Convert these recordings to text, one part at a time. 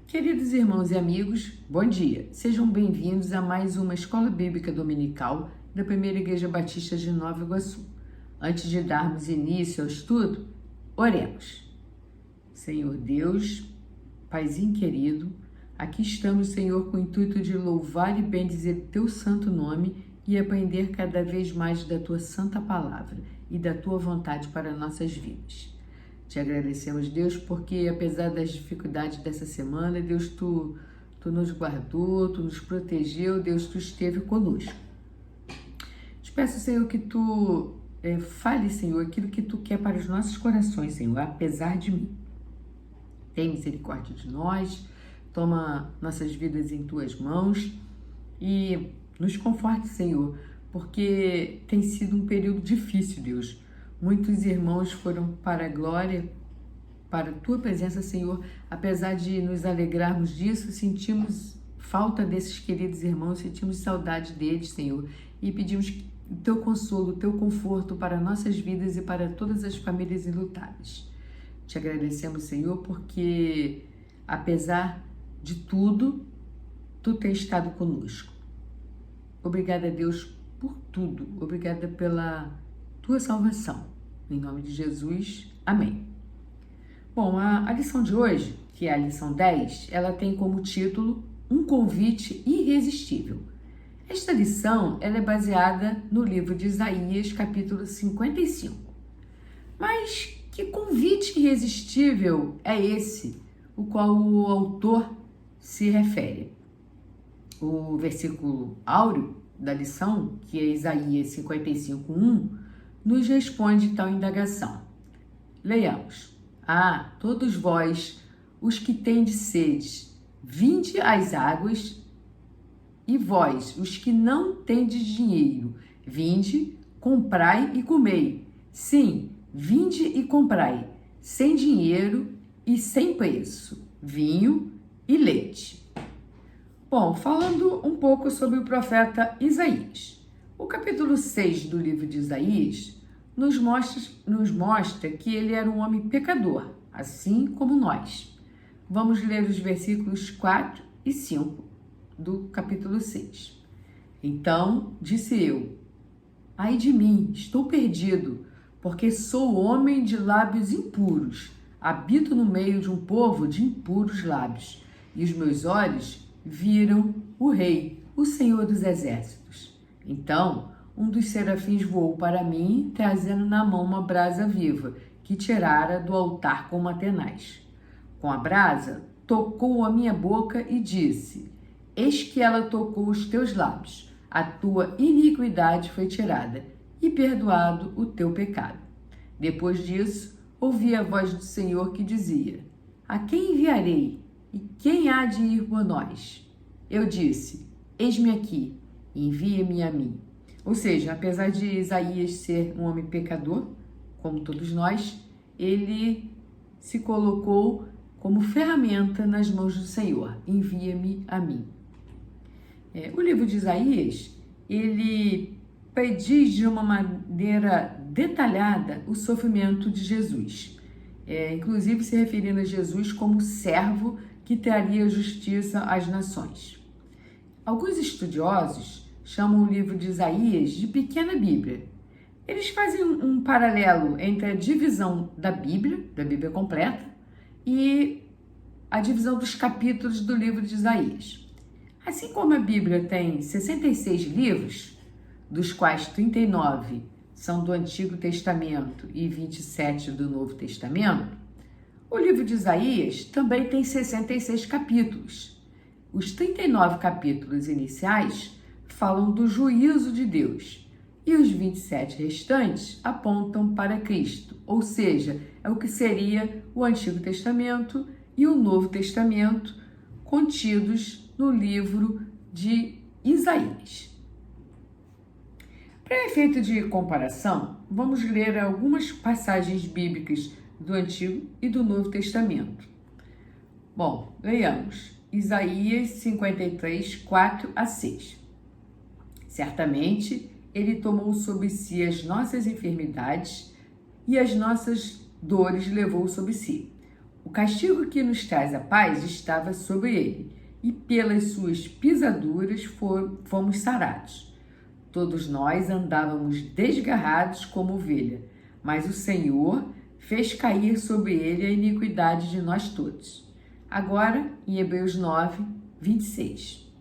Queridos irmãos e amigos, bom dia. Sejam bem-vindos a mais uma Escola Bíblica Dominical da Primeira Igreja Batista de Nova Iguaçu. Antes de darmos início ao estudo, oremos. Senhor Deus, Paizinho querido, aqui estamos, Senhor, com o intuito de louvar e bendizer Teu santo nome e aprender cada vez mais da Tua santa palavra e da Tua vontade para nossas vidas. Te agradecemos, Deus, porque apesar das dificuldades dessa semana, Deus, Tu nos guardou, Tu nos protegeu, Deus, Tu esteve conosco. Te peço, Senhor, que Tu fale, Senhor, aquilo que Tu quer para os nossos corações, Senhor, apesar de mim. Tem misericórdia de nós, toma nossas vidas em Tuas mãos e nos conforte, Senhor, porque tem sido um período difícil, Deus. Muitos irmãos foram para a glória, para a Tua presença, Senhor. Apesar de nos alegrarmos disso, sentimos falta desses queridos irmãos, sentimos saudade deles, Senhor. E pedimos o Teu consolo, o Teu conforto para nossas vidas e para todas as famílias enlutadas. Te agradecemos, Senhor, porque apesar de tudo, Tu tens estado conosco. Obrigada, Deus, por tudo. Obrigada pela Tua salvação. Em nome de Jesus, amém. Bom, a lição de hoje, que é a lição 10, ela tem como título Um Convite Irresistível. Esta lição ela é baseada no livro de Isaías, capítulo 55. Mas que convite irresistível é esse, o qual o autor se refere? O versículo áureo da lição, que é Isaías 55:1, nos responde tal indagação. Leiamos. Todos vós, os que tendes sede, vinde às águas, e vós, os que não tendes dinheiro, vinde, comprai e comei. Sim, vinde e comprai, sem dinheiro e sem preço, vinho e leite. Bom, falando um pouco sobre o profeta Isaías. O capítulo 6 do livro de Isaías nos mostra que ele era um homem pecador, assim como nós. Vamos ler os versículos 4 e 5 do capítulo 6. Então disse eu: ai de mim, estou perdido, porque sou homem de lábios impuros, habito no meio de um povo de impuros lábios, e os meus olhos viram o Rei, o Senhor dos Exércitos. Então, um dos serafins voou para mim, trazendo na mão uma brasa viva, que tirara do altar com uma tenaz. Com a brasa, tocou a minha boca e disse: eis que ela tocou os teus lábios, a tua iniquidade foi tirada, e perdoado o teu pecado. Depois disso, ouvi a voz do Senhor que dizia: a quem enviarei? E quem há de ir por nós? Eu disse: eis-me aqui, envia-me a mim. Ou seja, apesar de Isaías ser um homem pecador, como todos nós, ele se colocou como ferramenta nas mãos do Senhor. Envia-me a mim. O livro de Isaías, ele prediz de uma maneira detalhada o sofrimento de Jesus. Inclusive se referindo a Jesus como servo que traria justiça às nações. Alguns estudiosos chamam o livro de Isaías de pequena Bíblia. Eles fazem um paralelo entre a divisão da Bíblia completa, e a divisão dos capítulos do livro de Isaías. Assim como a Bíblia tem 66 livros, dos quais 39 são do Antigo Testamento e 27 do Novo Testamento, o livro de Isaías também tem 66 capítulos. Os 39 capítulos iniciais falam do juízo de Deus e os 27 restantes apontam para Cristo, ou seja, é o que seria o Antigo Testamento e o Novo Testamento contidos no livro de Isaías. Para efeito de comparação, vamos ler algumas passagens bíblicas do Antigo e do Novo Testamento. Bom, leiamos Isaías 53, 4 a 6. Certamente, ele tomou sobre si as nossas enfermidades e as nossas dores levou sobre si. O castigo que nos traz a paz estava sobre ele, e pelas suas pisaduras fomos sarados. Todos nós andávamos desgarrados como ovelha, mas o Senhor fez cair sobre ele a iniquidade de nós todos. Agora, em Hebreus 9, 26.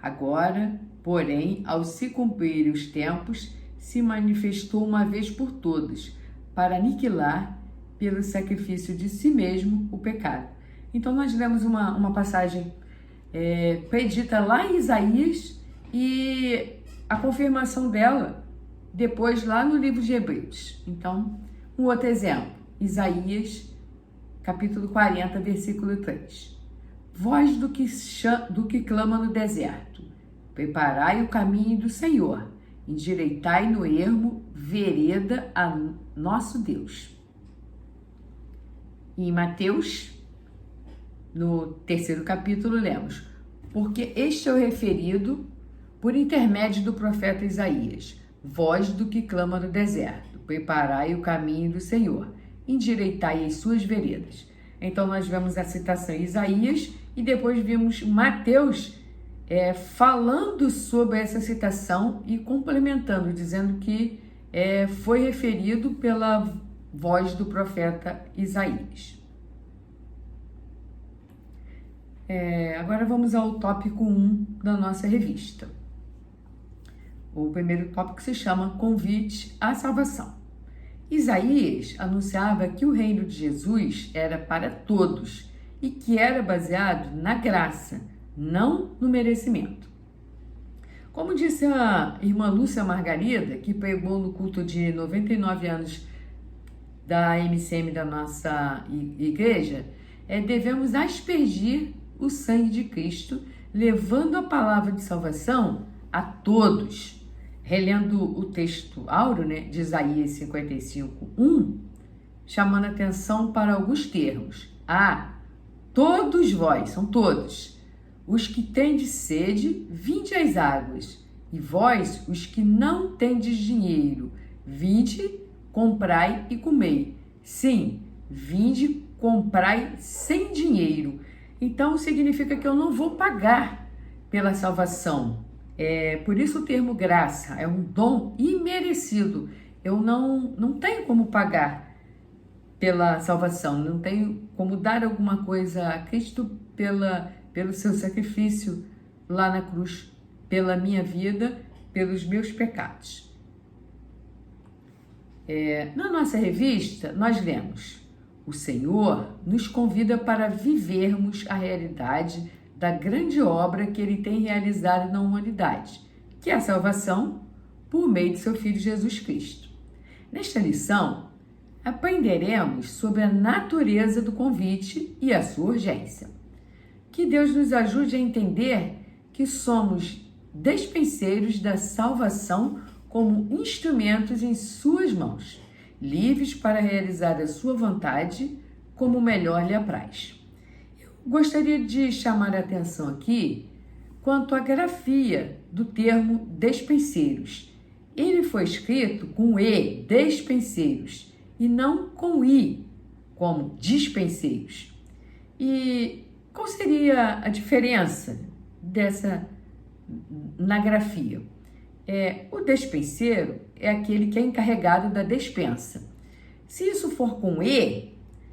Agora, porém, ao se cumprirem os tempos, se manifestou uma vez por todas, para aniquilar, pelo sacrifício de si mesmo, o pecado. Então, nós lemos uma passagem predita lá em Isaías e a confirmação dela depois lá no livro de Hebreus. Então, um outro exemplo, Isaías, capítulo 40, versículo 3. Voz do que clama no deserto, preparai o caminho do Senhor, endireitai no ermo vereda a nosso Deus. E em Mateus, no 3º capítulo, lemos: porque este é o referido por intermédio do profeta Isaías, voz do que clama no deserto, preparai o caminho do Senhor, endireitai as suas veredas. Então nós vemos a citação em Isaías e depois vimos Mateus falando sobre essa citação e complementando, dizendo que foi referido pela voz do profeta Isaías. Agora vamos ao tópico 1 da nossa revista. O primeiro tópico se chama Convite à Salvação. Isaías anunciava que o reino de Jesus era para todos e que era baseado na graça, não no merecimento. Como disse a irmã Lúcia Margarida, que pregou no culto de 99 anos da MCM da nossa igreja, devemos aspergir o sangue de Cristo, levando a palavra de salvação a todos. Relendo o texto áureo, de Isaías 55, 1, chamando atenção para alguns termos. Todos vós, são todos, os que tendes sede, vinde às águas, e vós, os que não tendes dinheiro, vinde, comprai e comei. Sim, vinde, comprai sem dinheiro. Então, significa que eu não vou pagar pela salvação. Por isso o termo graça é um dom imerecido. Eu não tenho como pagar pela salvação, não tenho como dar alguma coisa a Cristo pelo seu sacrifício lá na cruz, pela minha vida, pelos meus pecados. Na nossa revista, nós lemos: o Senhor nos convida para vivermos a realidade da grande obra que Ele tem realizado na humanidade, que é a salvação por meio de seu Filho Jesus Cristo. Nesta lição, aprenderemos sobre a natureza do convite e a sua urgência. Que Deus nos ajude a entender que somos despenseiros da salvação como instrumentos em suas mãos, livres para realizar a sua vontade como melhor lhe apraz. Gostaria de chamar a atenção aqui quanto à grafia do termo despenseiros. Ele foi escrito com E, despenseiros, e não com I, como dispenseiros. E qual seria a diferença na grafia? O despenseiro é aquele que é encarregado da despensa. Se isso for com E,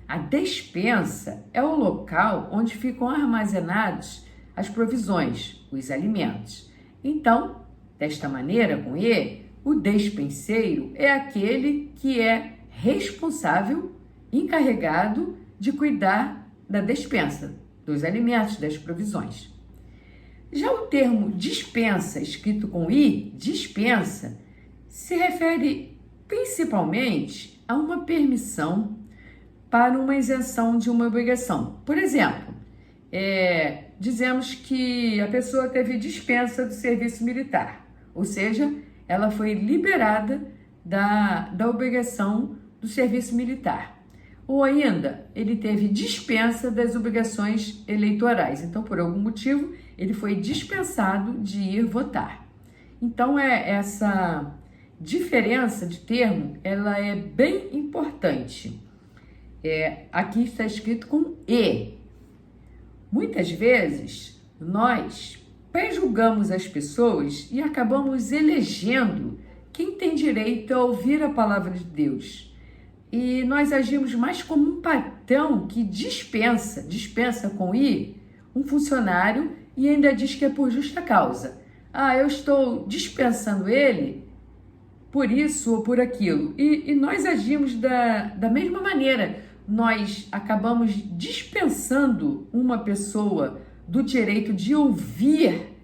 a despensa é o local onde ficam armazenados as provisões, os alimentos. Então, desta maneira, com E, o despenseiro é aquele que é responsável, encarregado de cuidar da despensa, dos alimentos, das provisões. Já o termo dispensa, escrito com I, dispensa, se refere principalmente a uma permissão para uma isenção de uma obrigação. Por exemplo, dizemos que a pessoa teve dispensa do serviço militar, ou seja, ela foi liberada da obrigação do serviço militar. Ou ainda, ele teve dispensa das obrigações eleitorais. Então, por algum motivo, ele foi dispensado de ir votar. Então, essa diferença de termo, ela é bem importante. Aqui está escrito com E. Muitas vezes, nós prejulgamos as pessoas e acabamos elegendo quem tem direito a ouvir a palavra de Deus. E nós agimos mais como um patrão que dispensa com I, um funcionário, e ainda diz que é por justa causa. Eu estou dispensando ele por isso ou por aquilo. E nós agimos da mesma maneira. Nós acabamos dispensando uma pessoa do direito de ouvir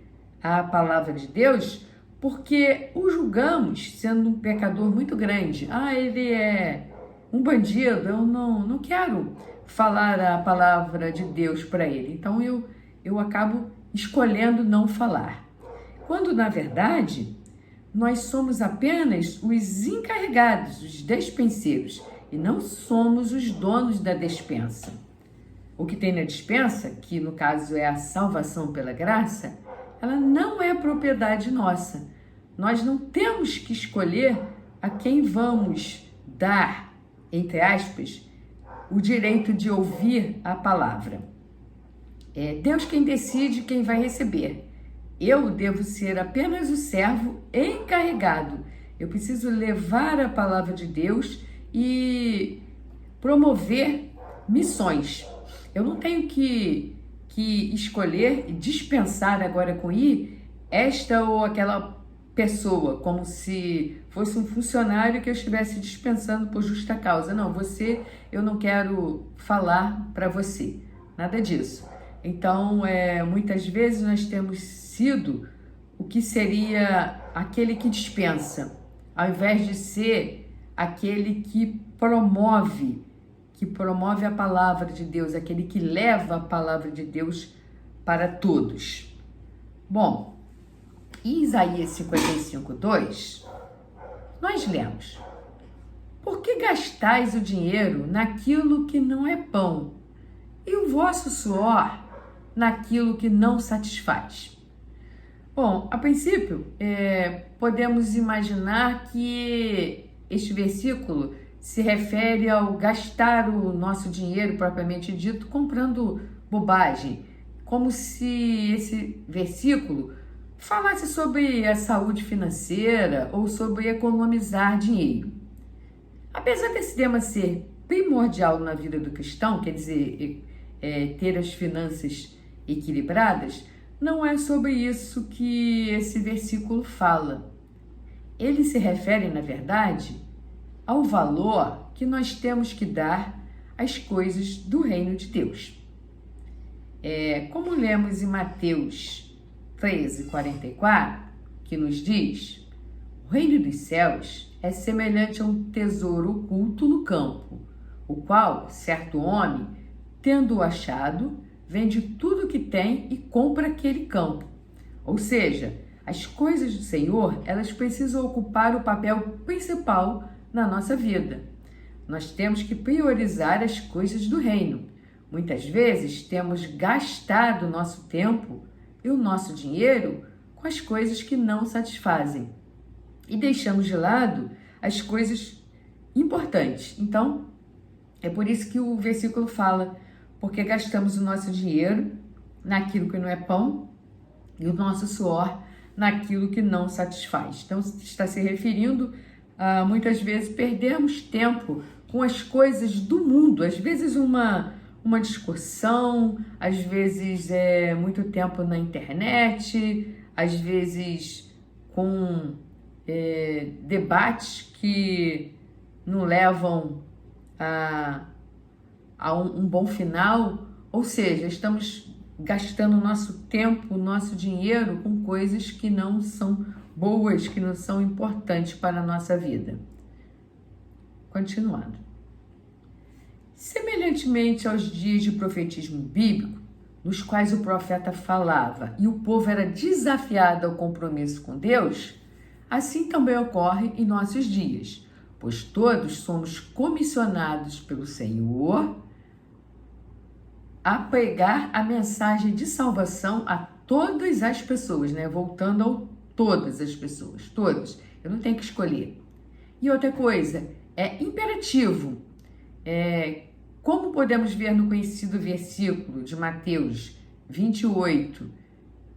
a palavra de Deus porque o julgamos sendo um pecador muito grande. Ele é um bandido, eu não quero falar a palavra de Deus para ele. Então eu acabo escolhendo não falar. Quando, na verdade, nós somos apenas os encarregados, os despenseiros, e não somos os donos da despensa. O que tem na despensa, que no caso é a salvação pela graça, ela não é propriedade nossa. Nós não temos que escolher a quem vamos dar, entre aspas, o direito de ouvir a palavra. É Deus quem decide quem vai receber. Eu devo ser apenas o servo encarregado. Eu preciso levar a palavra de Deus e promover missões. Eu não tenho que escolher e dispensar agora com I esta ou aquela pessoa, como se fosse um funcionário que eu estivesse dispensando por justa causa. Não, eu não quero falar para você. Nada disso. Então, muitas vezes nós temos sido o que seria aquele que dispensa, ao invés de ser aquele que promove a palavra de Deus, aquele que leva a palavra de Deus para todos. Bom, em Isaías 55:2, nós lemos: Por que gastais o dinheiro naquilo que não é pão, e o vosso suor naquilo que não satisfaz? Bom, a princípio, podemos imaginar que este versículo se refere ao gastar o nosso dinheiro, propriamente dito, comprando bobagem, como se esse versículo falasse sobre a saúde financeira ou sobre economizar dinheiro. Apesar desse tema ser primordial na vida do cristão, quer dizer, ter as finanças equilibradas, não é sobre isso que esse versículo fala. Ele se refere, na verdade, ao valor que nós temos que dar às coisas do reino de Deus. Como lemos em Mateus 13:44, que nos diz: O reino dos céus é semelhante a um tesouro oculto no campo, o qual certo homem, tendo-o achado, vende tudo o que tem e compra aquele campo. Ou seja, as coisas do Senhor, elas precisam ocupar o papel principal na nossa vida. Nós temos que priorizar as coisas do reino. Muitas vezes temos gastado o nosso tempo e o nosso dinheiro com as coisas que não satisfazem e deixamos de lado as coisas importantes. Então, é por isso que o versículo fala: porque gastamos o nosso dinheiro naquilo que não é pão e o nosso suor naquilo que não satisfaz. Então, está se referindo a muitas vezes perdermos tempo com as coisas do mundo, às vezes uma discussão, às vezes muito tempo na internet, às vezes com debates que não levam a um bom final, ou seja, estamos gastando o nosso tempo, o nosso dinheiro com coisas que não são boas, que não são importantes para a nossa vida. Continuando. Semelhantemente aos dias de profetismo bíblico, nos quais o profeta falava e o povo era desafiado ao compromisso com Deus, assim também ocorre em nossos dias, pois todos somos comissionados pelo Senhor a pregar a mensagem de salvação a todas as pessoas, voltando ao todas as pessoas, todas. Eu não tenho que escolher. E outra coisa, é imperativo Como podemos ver no conhecido versículo de Mateus 28,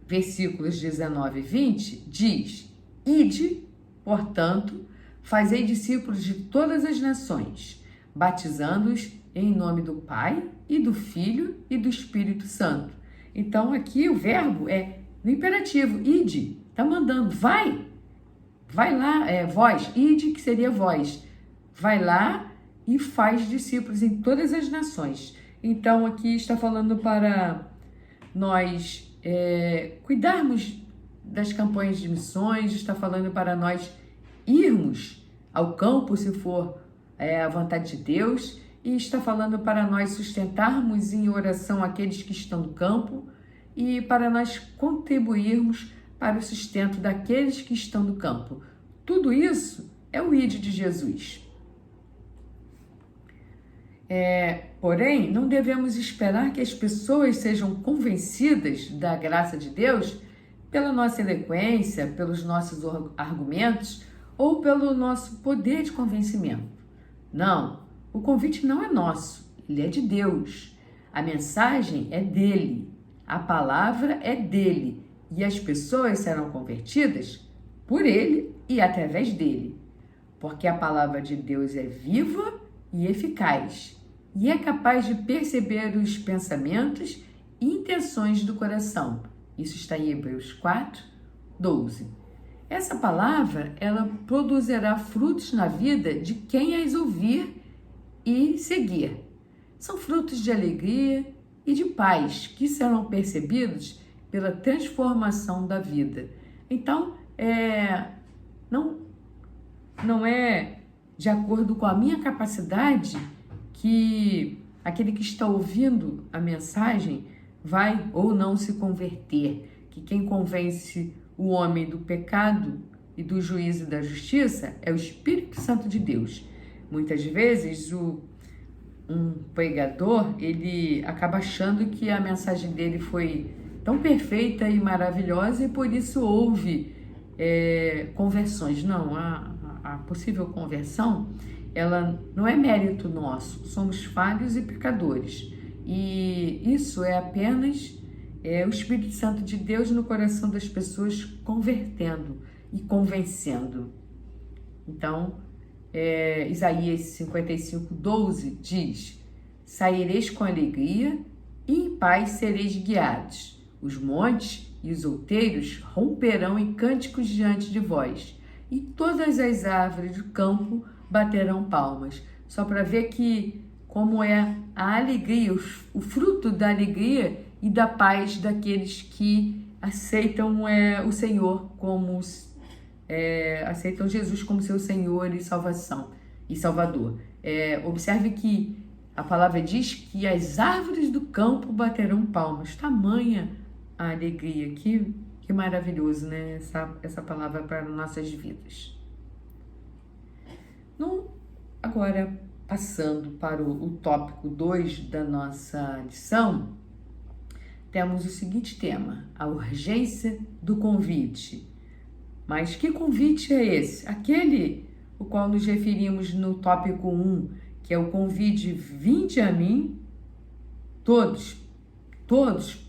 versículos 19 e 20, diz: Ide, portanto, fazei discípulos de todas as nações, batizando-os em nome do Pai e do Filho e do Espírito Santo. Então aqui o verbo é no imperativo, ide, está mandando, vai lá, vós, ide, que seria vós, vai lá e faz discípulos em todas as nações. Então aqui está falando para nós cuidarmos das campanhas de missões, está falando para nós irmos ao campo, se for a vontade de Deus, e está falando para nós sustentarmos em oração aqueles que estão no campo e para nós contribuirmos para o sustento daqueles que estão no campo. Tudo isso é o ide de Jesus. Porém, não devemos esperar que as pessoas sejam convencidas da graça de Deus pela nossa eloquência, pelos nossos argumentos ou pelo nosso poder de convencimento. Não, o convite não é nosso, ele é de Deus. A mensagem é dele, a palavra é dele e as pessoas serão convertidas por ele e através dele, porque a palavra de Deus é viva e eficaz e é capaz de perceber os pensamentos e intenções do coração. Isso está em Hebreus 4, 12. Essa palavra, ela produzirá frutos na vida de quem as ouvir e seguir. São frutos de alegria e de paz que serão percebidos pela transformação da vida. Então, não é de acordo com a minha capacidade que aquele que está ouvindo a mensagem vai ou não se converter, que quem convence o homem do pecado e do juízo e da justiça é o Espírito Santo de Deus. Muitas vezes um pregador, ele acaba achando que a mensagem dele foi tão perfeita e maravilhosa e por isso houve conversões. Não, a possível conversão, ela não é mérito nosso, somos falhos e pecadores. E isso é apenas o Espírito Santo de Deus no coração das pessoas convertendo e convencendo. Então, Isaías 55, 12 diz: Saireis com alegria e em paz sereis guiados. Os montes e os outeiros romperão em cânticos diante de vós, e todas as árvores do campo baterão palmas. Só para ver que como é a alegria, o fruto da alegria e da paz daqueles que aceitam o Senhor como aceitam Jesus como seu Senhor e salvação e Salvador. Observe que a palavra diz que as árvores do campo baterão palmas. Tamanha a alegria, que maravilhoso, né? Essa palavra para nossas vidas. Agora, passando para o tópico 2 da nossa lição, temos o seguinte tema: a urgência do convite. Mas que convite é esse? Aquele o qual nos referimos no tópico 1, que é o convite: vinde a mim. Todos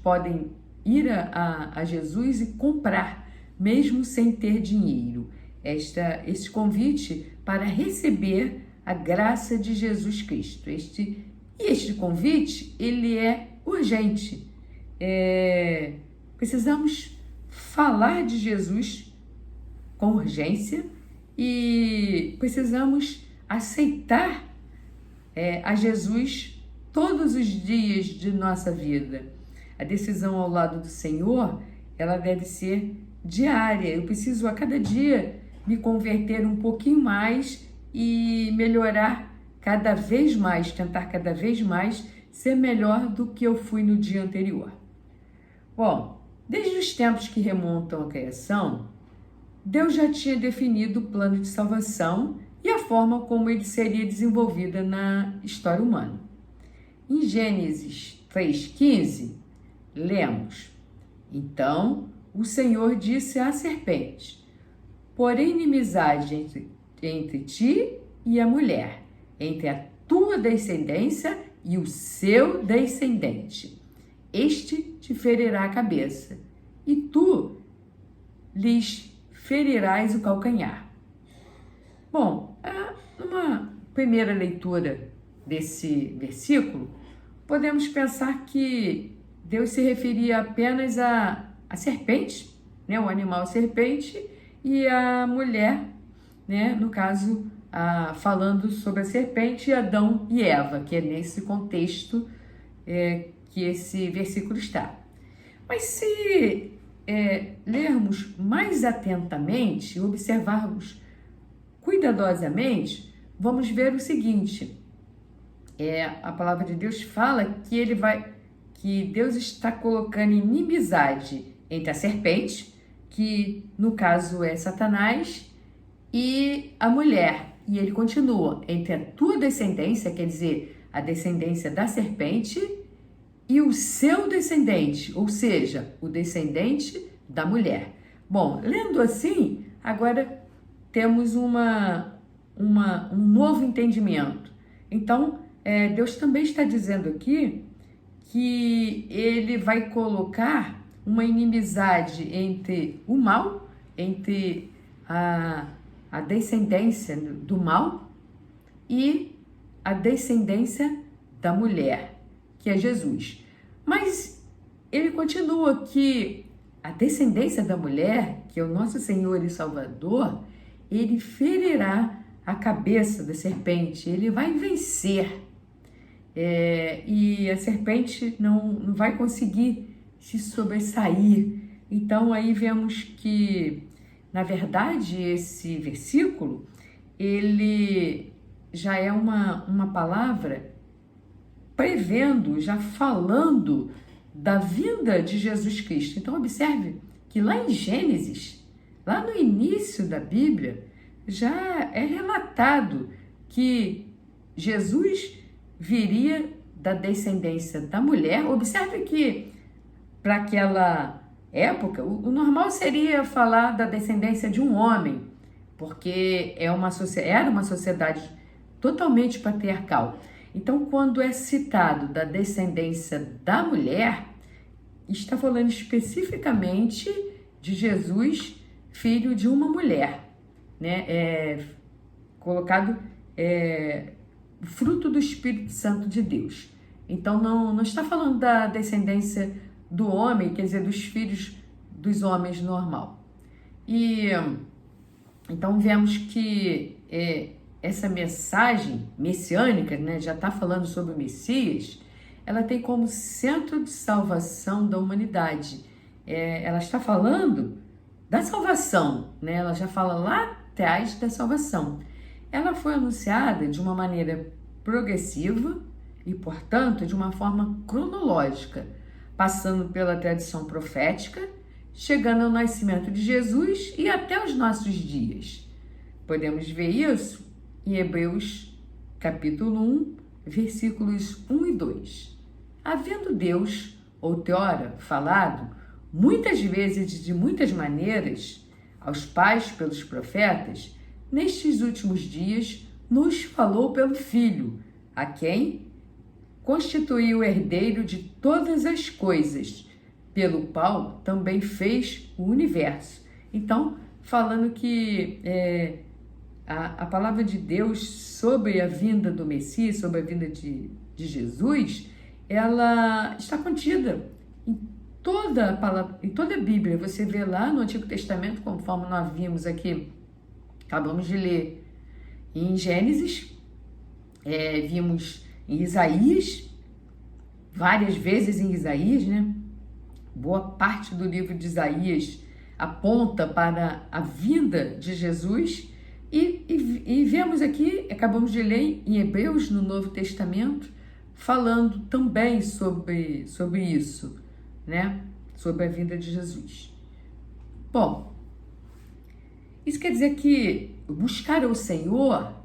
podem ir a Jesus e comprar, mesmo sem ter dinheiro. Esse convite para receber a graça de Jesus Cristo. Este convite, ele é urgente. Precisamos falar de Jesus com urgência e precisamos aceitar a Jesus todos os dias de nossa vida. A decisão ao lado do Senhor, ela deve ser diária. Eu preciso a cada dia me converter um pouquinho mais e melhorar cada vez mais, tentar cada vez mais ser melhor do que eu fui no dia anterior. Bom, desde os tempos que remontam à criação, Deus já tinha definido o plano de salvação e a forma como ele seria desenvolvida na história humana. Em Gênesis 3,15, lemos: Então o Senhor disse à serpente: porém inimizade entre ti e a mulher, entre a tua descendência e o seu descendente. Este te ferirá a cabeça, e tu lhes ferirás o calcanhar. Bom, numa primeira leitura desse versículo, podemos pensar que Deus se referia apenas à serpente, né, o animal serpente, e a mulher, né, no caso, falando sobre a serpente, Adão e Eva, que é nesse contexto que esse versículo está. Mas se lermos mais atentamente, observarmos cuidadosamente, vamos ver o seguinte: a palavra de Deus fala que Deus está colocando inimizade entre a serpente, que no caso é Satanás, e a mulher. E ele continua: entre a tua descendência, quer dizer, a descendência da serpente, e o seu descendente, ou seja, o descendente da mulher. Bom, lendo assim, agora temos um novo entendimento. Então, Deus também está dizendo aqui que ele vai colocar uma inimizade entre o mal, entre a descendência do mal e a descendência da mulher, que é Jesus. Mas ele continua que a descendência da mulher, que é o nosso Senhor e Salvador, ele ferirá a cabeça da serpente, ele vai vencer. E a serpente não vai conseguir se sobressair. Então aí vemos que, na verdade, esse versículo, ele já é uma palavra prevendo, já falando da vinda de Jesus Cristo. Então observe que lá em Gênesis, lá no início da Bíblia, já é relatado que Jesus viria da descendência da mulher. Observe que para aquela época, o normal seria falar da descendência de um homem, porque era uma sociedade totalmente patriarcal. Então, quando é citado da descendência da mulher, está falando especificamente de Jesus, filho de uma mulher, né? Colocado fruto do Espírito Santo de Deus. Então, não está falando da descendência do homem, quer dizer, dos filhos dos homens normal. E então vemos que essa mensagem messiânica, né, já está falando sobre o Messias, ela tem como centro de salvação da humanidade. Ela está falando da salvação, né? Ela já fala lá atrás da salvação. Ela foi anunciada de uma maneira progressiva e, portanto, de uma forma cronológica, passando pela tradição profética, chegando ao nascimento de Jesus e até os nossos dias. Podemos ver isso em Hebreus capítulo 1, versículos 1 e 2. Havendo Deus, outrora, falado, muitas vezes e de muitas maneiras, aos pais pelos profetas, nestes últimos dias nos falou pelo Filho, a quem constituiu o herdeiro de todas as coisas, pelo qual também fez o universo. Então, falando que a palavra de Deus sobre a vinda do Messias, sobre a vinda de Jesus, ela está contida em toda a Bíblia. Você vê lá no Antigo Testamento, conforme nós vimos aqui, acabamos de ler em Gênesis, vimos em Isaías, várias vezes em Isaías, né? Boa parte do livro de Isaías aponta para a vinda de Jesus e vemos aqui, acabamos de ler em Hebreus, no Novo Testamento, falando também sobre isso, né? Sobre a vinda de Jesus. Bom, isso quer dizer que buscar o Senhor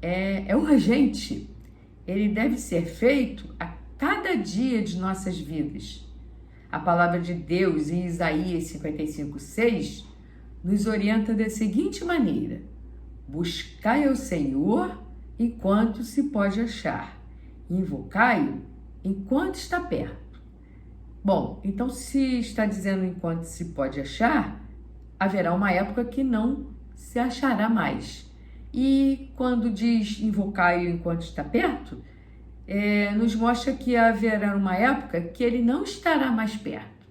é urgente. Ele deve ser feito a cada dia de nossas vidas. A palavra de Deus em Isaías 55:6 nos orienta da seguinte maneira: buscai ao Senhor enquanto se pode achar, e invocai-o enquanto está perto. Bom, então se está dizendo enquanto se pode achar, haverá uma época que não se achará mais. E quando diz invocai-o enquanto está perto, nos mostra que haverá uma época que ele não estará mais perto.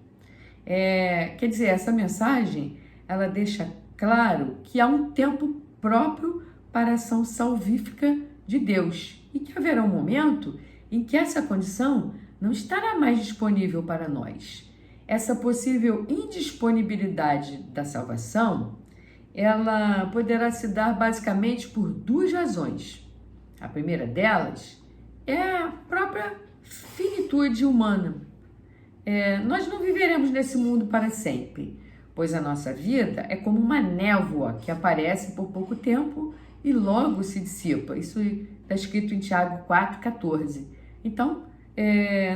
Quer dizer, essa mensagem, ela deixa claro que há um tempo próprio para a ação salvífica de Deus e que haverá um momento em que essa condição não estará mais disponível para nós. Essa possível indisponibilidade da salvação, ela poderá se dar basicamente por duas razões. A primeira delas é a própria finitude humana. Nós não viveremos nesse mundo para sempre, pois a nossa vida é como uma névoa que aparece por pouco tempo e logo se dissipa. Isso está escrito em Tiago 4,14. Então,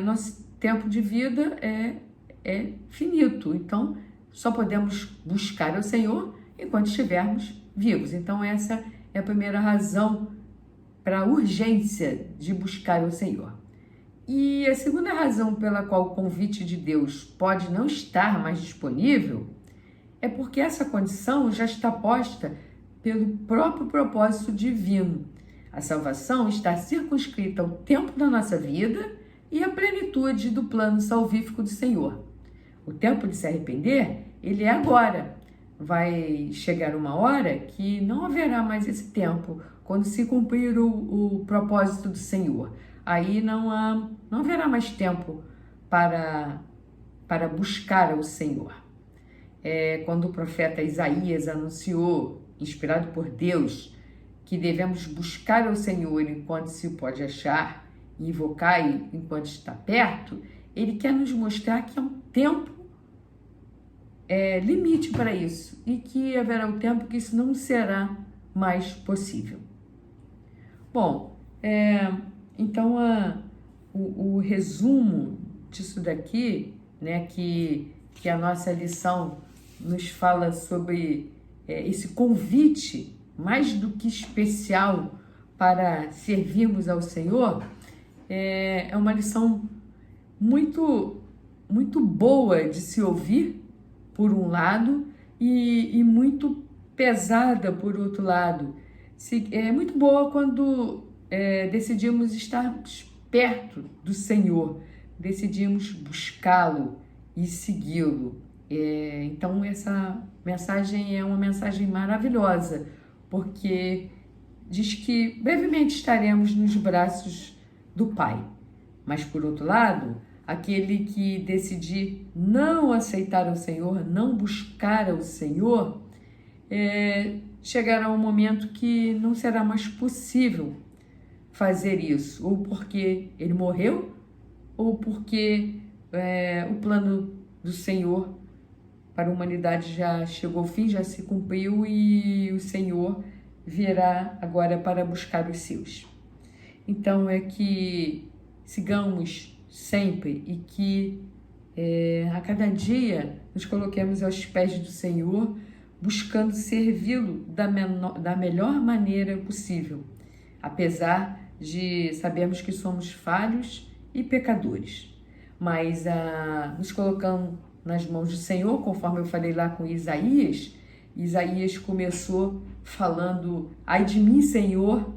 nosso tempo de vida é finito, então só podemos buscar o Senhor enquanto estivermos vivos. Então, essa é a primeira razão para a urgência de buscar o Senhor. E a segunda razão pela qual o convite de Deus pode não estar mais disponível é porque essa condição já está posta pelo próprio propósito divino. A salvação está circunscrita ao tempo da nossa vida e à plenitude do plano salvífico do Senhor. O tempo de se arrepender, ele é agora. Vai chegar uma hora que não haverá mais esse tempo, quando se cumprir o propósito do Senhor. Aí não haverá mais tempo para buscar o Senhor. Quando o profeta Isaías anunciou, inspirado por Deus, que devemos buscar o Senhor enquanto se pode achar, e invocar enquanto está perto, ele quer nos mostrar que há um tempo limite para isso e que haverá um tempo que isso não será mais possível. Bom, então o resumo disso daqui, né, que a nossa lição nos fala sobre esse convite mais do que especial para servirmos ao Senhor, é uma lição muito, muito boa de se ouvir, por um lado, e muito pesada, por outro lado. É muito boa quando decidimos estar perto do Senhor, decidimos buscá-lo e segui-lo. Então, essa mensagem é uma mensagem maravilhosa, porque diz que brevemente estaremos nos braços do Pai. Mas, por outro lado, aquele que decidir não aceitar o Senhor, não buscar o Senhor, chegará um momento que não será mais possível fazer isso, ou porque ele morreu, ou porque o plano do Senhor para a humanidade já chegou ao fim, já se cumpriu e o Senhor virá agora para buscar os seus. Então que sigamos sempre e que a cada dia nos coloquemos aos pés do Senhor, buscando servi-lo da melhor maneira possível, apesar de sabermos que somos falhos e pecadores, mas nos colocando nas mãos do Senhor, conforme eu falei lá com Isaías. Isaías começou falando: ai de mim, Senhor,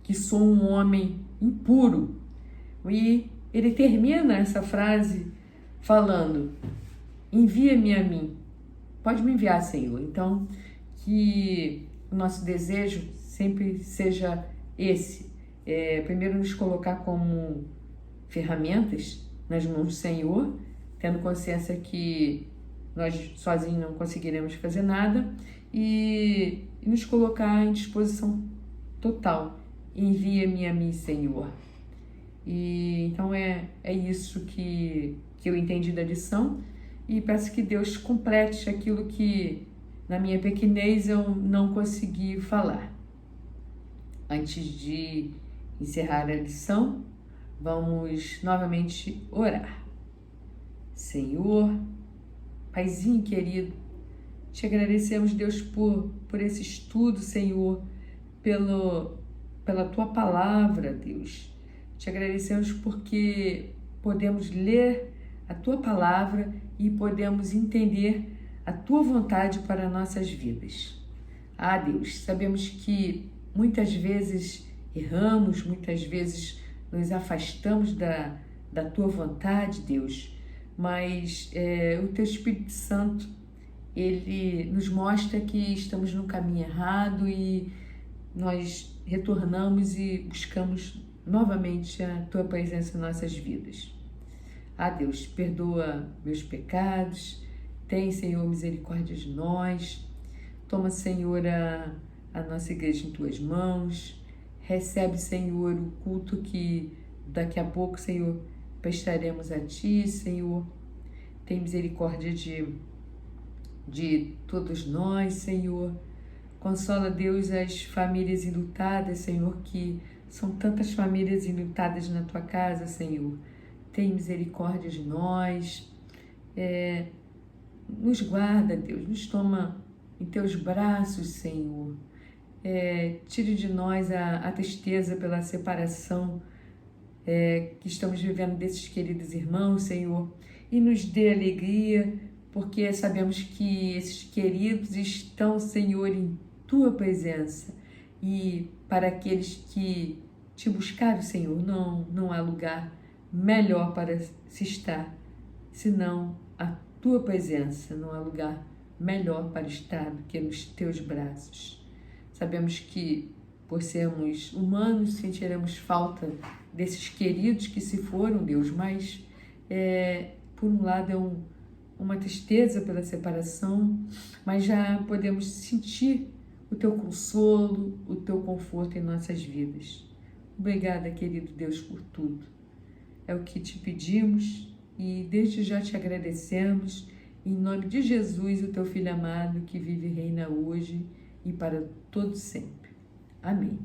que sou um homem impuro. E ele termina essa frase falando: envia-me a mim. Pode me enviar, Senhor. Então, que o nosso desejo sempre seja esse. Primeiro, nos colocar como ferramentas nas mãos do Senhor, tendo consciência que nós sozinhos não conseguiremos fazer nada, e nos colocar em disposição total. Envia-me a mim, Senhor. E então é isso que eu entendi da lição, e peço que Deus complete aquilo que na minha pequenez eu não consegui falar. Antes de encerrar a lição, vamos novamente orar. Senhor, Paizinho querido, te agradecemos, Deus, por esse estudo, Senhor, pela Tua palavra, Deus. Te agradecemos porque podemos ler a Tua palavra e podemos entender a Tua vontade para nossas vidas. Ah, Deus, sabemos que muitas vezes erramos, muitas vezes nos afastamos da Tua vontade, Deus, mas o Teu Espírito Santo, Ele nos mostra que estamos no caminho errado e nós retornamos e buscamos novamente a Tua presença em nossas vidas. Ah, Deus, perdoa meus pecados, tem, Senhor, misericórdia de nós. Toma, Senhor, a nossa igreja em Tuas mãos. Recebe, Senhor, o culto que daqui a pouco, Senhor, prestaremos a Ti, Senhor. Tem misericórdia de todos nós, Senhor. Consola, Deus, as famílias enlutadas, Senhor, que são tantas famílias enlutadas na Tua casa, Senhor. Tem misericórdia de nós. Nos guarda, Deus, nos toma em Teus braços, Senhor. Tire de nós a tristeza pela separação que estamos vivendo desses queridos irmãos, Senhor, e nos dê alegria, porque sabemos que esses queridos estão, Senhor, em Tua presença. E para aqueles que Te buscaram, Senhor, não há lugar melhor para se estar, senão a Tua presença. Não há lugar melhor para estar do que nos Teus braços. Sabemos que, por sermos humanos, sentiremos falta desses queridos que se foram, Deus, mas por um lado uma tristeza pela separação, mas já podemos sentir o Teu consolo, o Teu conforto em nossas vidas. Obrigada, querido Deus, por tudo. É o que Te pedimos e desde já Te agradecemos, em nome de Jesus, o Teu Filho amado, que vive e reina hoje e para todo sempre. Amém.